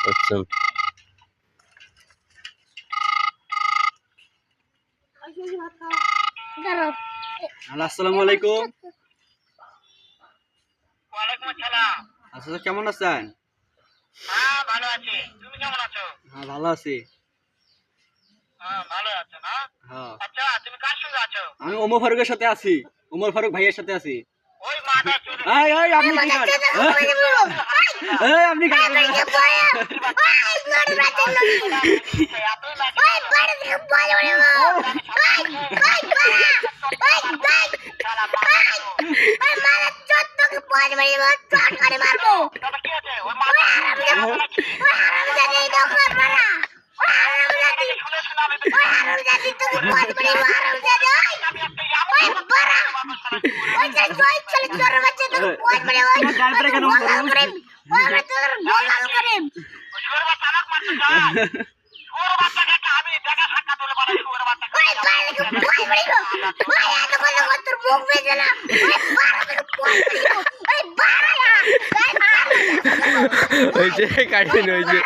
আচ্ছা আসসালামু আলাইকুম। ওয়ালাইকুম আসসালাম। আচ্ছা কেমন আছেন? হ্যাঁ ভালো আছি, তুমি কেমন আছো? হ্যাঁ ভালো আছি। হ্যাঁ ভালো আছো না? হ্যাঁ আচ্ছা তুমি কার সঙ্গে আছো? আমি ওমর ফারুকের সাথে আছি, ওমর ফারুক ভাইয়ের সাথে আছি। ওই মাথা চুল এই এই আপনি কি করেন? এই আপনি কি করেন? কি আছে ওই মাথা শুনে শুনে আমি গাড়িটা কেন শুয়োর বাচ্চা আমাকে মারতে চায়। শুয়োর বাচ্চাকে একটা আমি দেখা সাক্ষাৎ হলে পারে শুয়োর বাচ্চাকে ওই যে কাটিন ওই যে